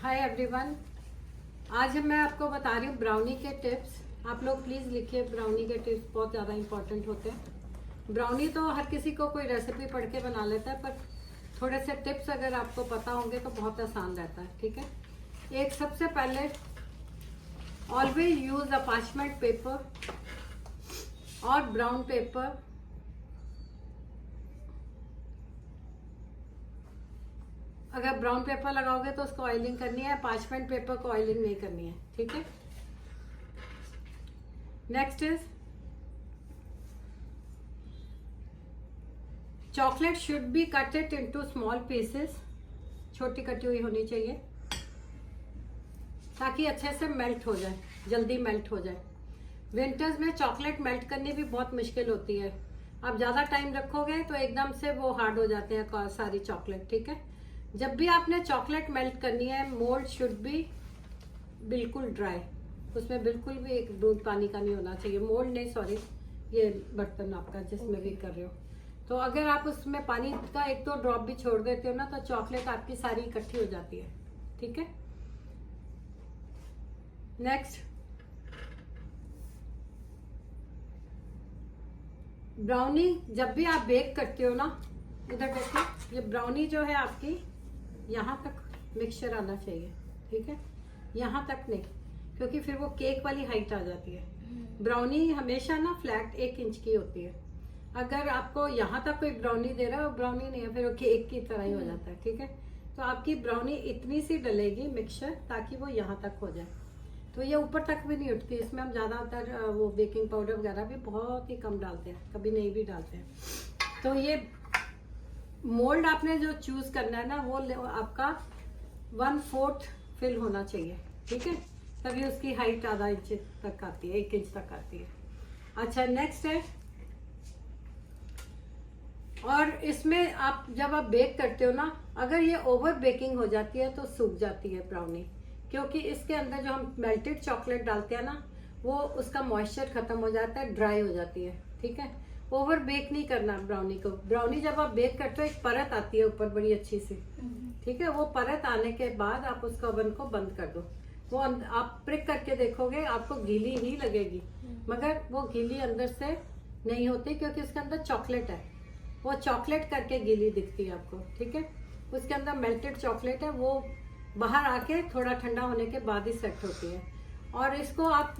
Hi everyone. आज मैं आपको बता रही हूँ ब्राउनी के टिप्स। आप लोग प्लीज़ लिखिए, ब्राउनी के टिप्स बहुत ज़्यादा इंपॉर्टेंट होते हैं। ब्राउनी तो हर किसी को कोई रेसिपी पढ़ के बना लेता है, पर थोड़े से टिप्स अगर आपको पता होंगे तो बहुत आसान रहता है। ठीक है, एक सबसे पहले always use a parchment paper और ब्राउन पेपर। अगर ब्राउन पेपर लगाओगे तो उसको ऑयलिंग करनी है, पार्चमेंट पेपर को ऑयलिंग नहीं करनी है। ठीक है, next is chocolate should be कटेड into small pieces. छोटी कटी हुई होनी चाहिए ताकि अच्छे से मेल्ट हो जाए, जल्दी मेल्ट हो जाए। विंटर्स में चॉकलेट मेल्ट करनी भी बहुत मुश्किल होती है। आप ज़्यादा टाइम रखोगे तो एकदम से वो हार्ड हो जाते हैं सारी चॉकलेट। ठीक है, जब भी आपने चॉकलेट मेल्ट करनी है, मोल्ड शुड बी बिल्कुल ड्राई। उसमें बिल्कुल भी एक बूंद पानी का नहीं होना चाहिए। मोल्ड नहीं, सॉरी, ये बर्तन आपका जिसमें भी कर रहे हो। तो अगर आप उसमें पानी का एक दो ड्रॉप भी छोड़ देते हो ना, तो चॉकलेट आपकी सारी इकट्ठी हो जाती है। ठीक है, नेक्स्ट ब्राउनी जब भी आप बेक करते हो ना, इधर देखिए, ये ब्राउनी जो है आपकी यहाँ तक मिक्सचर आना चाहिए। ठीक है, यहाँ तक नहीं, क्योंकि फिर वो केक वाली हाइट आ जाती है। ब्राउनी हमेशा ना फ्लैट 1 इंच की होती है। अगर आपको यहाँ तक कोई ब्राउनी दे रहा है, वो ब्राउनी नहीं है, फिर वो केक की तरह ही हो जाता है। ठीक है, तो आपकी ब्राउनी इतनी सी डलेगी मिक्सचर, ताकि वो यहाँ तक हो जाए। तो ये ऊपर तक भी नहीं उठती। इसमें हम ज़्यादातर वो बेकिंग पाउडर वगैरह भी बहुत ही कम डालते हैं, कभी नहीं भी डालते हैं। तो ये मोल्ड आपने जो चूज करना है ना, वो आपका 1/4 फिल होना चाहिए। ठीक है, तभी उसकी हाइट आधा इंच तक आती है, 1 इंच तक आती है। अच्छा, नेक्स्ट है, और इसमें आप जब आप बेक करते हो ना, अगर ये ओवर बेकिंग हो जाती है तो सूख जाती है ब्राउनी, क्योंकि इसके अंदर जो हम मेल्टेड चॉकलेट डालते हैं ना, वो उसका मॉइस्चर खत्म हो जाता है, ड्राई हो जाती है। ठीक है, ओवर बेक नहीं करना ब्राउनी को। ब्राउनी जब आप बेक करते हो, एक परत आती है ऊपर बड़ी अच्छी सी। ठीक है, वो परत आने के बाद आप उसका ओवन को बंद कर दो। वो आप प्रिक करके देखोगे, आपको गीली ही लगेगी, मगर वो गीली अंदर से नहीं होती, क्योंकि उसके अंदर चॉकलेट है। वो चॉकलेट करके गीली दिखती है आपको। ठीक है, उसके अंदर मेल्टेड चॉकलेट है, वो बाहर आके थोड़ा ठंडा होने के बाद ही सेट होती है। और इसको आप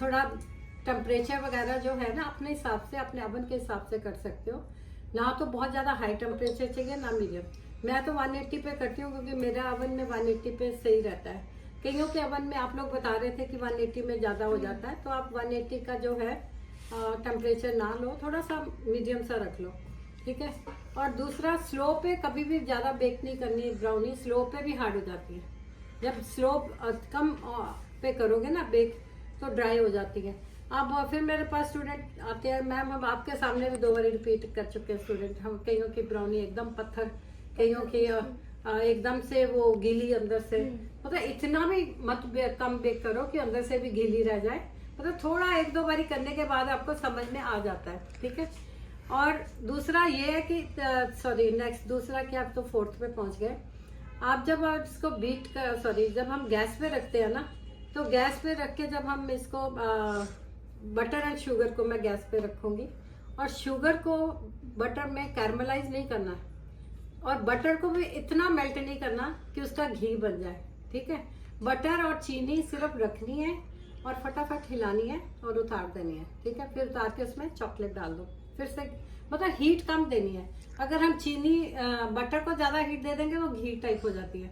थोड़ा टेम्परेचर वगैरह जो है ना, अपने हिसाब से, अपने ओवन के हिसाब से कर सकते हो। ना तो बहुत ज़्यादा हाई टेम्परेचर चाहिए, ना मीडियम। मैं तो 180 पे करती हूँ, क्योंकि मेरा ओवन में 180 पे सही रहता है। कईयों के ओवन में आप लोग बता रहे थे कि 180 में ज़्यादा हो जाता है, तो आप 180 का जो है टेम्परेचर ना लो, थोड़ा सा मीडियम सा रख लो। ठीक है, और दूसरा, स्लो पे कभी भी ज़्यादा बेक नहीं करनी है ब्राउनी। स्लो पे भी हार्ड हो जाती है। जब स्लो कम पे करोगे ना बेक, तो ड्राई हो जाती है। अब फिर मेरे पास स्टूडेंट आते हैं, मैम हम आपके सामने भी 2 बार रिपीट कर चुके हैं स्टूडेंट, हम कईयों की ब्राउनी एकदम पत्थर, कईयों की एकदम से वो गीली अंदर से। मतलब इतना भी मत कम बेक करो कि अंदर से भी गीली रह जाए। मतलब थोड़ा 1-2 बारी करने के बाद आपको समझ में आ जाता है। ठीक है, और दूसरा ये है कि सॉरी, नेक्स्ट दूसरा कि आप तो 4th पे पहुंच गए। आप जब इसको बीट कर, सॉरी, जब हम गैस पे रखते हैं ना, तो गैस पे रख के जब हम इसको बटर एंड शुगर को मैं गैस पे रखूंगी, और शुगर को बटर में कैरमलाइज नहीं करना, और बटर को भी इतना मेल्ट नहीं करना कि उसका घी बन जाए। ठीक है, बटर और चीनी सिर्फ रखनी है और फटाफट हिलानी है और उतार देनी है। ठीक है, फिर उतार के उसमें चॉकलेट डाल दो। फिर से मतलब हीट कम देनी है। अगर हम चीनी बटर को ज़्यादा हीट दे देंगे तो घी टाइप हो जाती है,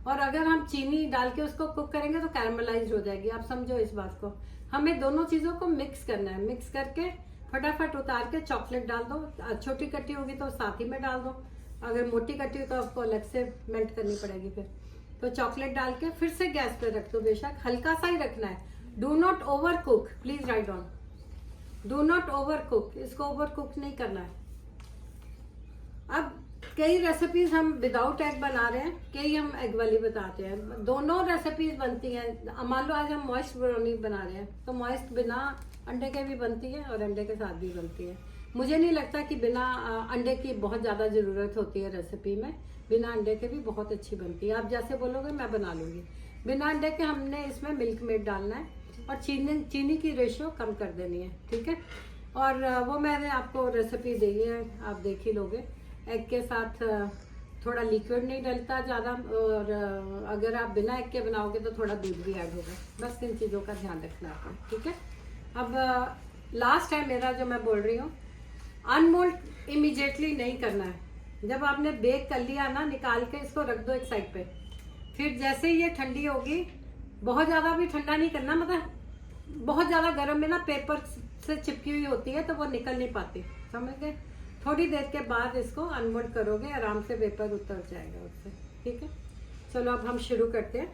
और अगर हम चीनी डाल के उसको कुक करेंगे तो कैरमलाइज हो जाएगी। आप समझो इस बात को। हमें दोनों चीज़ों को मिक्स करना है। मिक्स करके फटाफट उतार के चॉकलेट डाल दो। छोटी कट्टी होगी तो साथ ही में डाल दो, अगर मोटी कट्टी हो तो आपको अलग से मेल्ट करनी पड़ेगी। फिर तो चॉकलेट डाल के फिर से गैस पे रख दो। बेशक हल्का सा ही रखना है। Do not over cook, please right on, do not over cook. इसको ओवर कुक नहीं करना है। अब कई रेसिपीज हम विदाउट एग बना रहे हैं, कई हम एग वाली बताते हैं। दोनों रेसिपीज बनती हैं। मान लो आज हम मॉइस्ट ब्राउनी बना रहे हैं, तो मॉइस्ट बिना अंडे के भी बनती है और अंडे के साथ भी बनती है। मुझे नहीं लगता कि बिना अंडे की बहुत ज़्यादा ज़रूरत होती है रेसिपी में। बिना अंडे के भी बहुत अच्छी बनती है। आप जैसे बोलोगे मैं बना लूँगी। बिना अंडे के हमने इसमें मिल्क मेड डालना है और चीनी की रेशियो कम कर देनी है, ठीक है। और वो मैंने आपको रेसिपी दी है, आप देख ही लोगे। एग के साथ थोड़ा लिक्विड नहीं डलता ज़्यादा, और अगर आप बिना एग के बनाओगे तो थोड़ा दूध भी ऐड होगा। बस इन चीज़ों का ध्यान रखना है, ठीक है। अब लास्ट है मेरा जो मैं बोल रही हूँ, अनमोल्ड इमीडिएटली नहीं करना है। जब आपने बेक कर लिया ना, निकाल के इसको रख दो एक साइड पे। फिर जैसे ही ये ठंडी होगी, बहुत ज़्यादा भी ठंडा नहीं करना, मतलब बहुत ज़्यादा गर्म में ना पेपर से चिपकी हुई होती है तो वो निकल नहीं पाती, समझ गए। थोड़ी देर के बाद इसको अनमोल्ड करोगे, आराम से पेपर उतर जाएगा उससे, ठीक है। चलो अब हम शुरू करते हैं।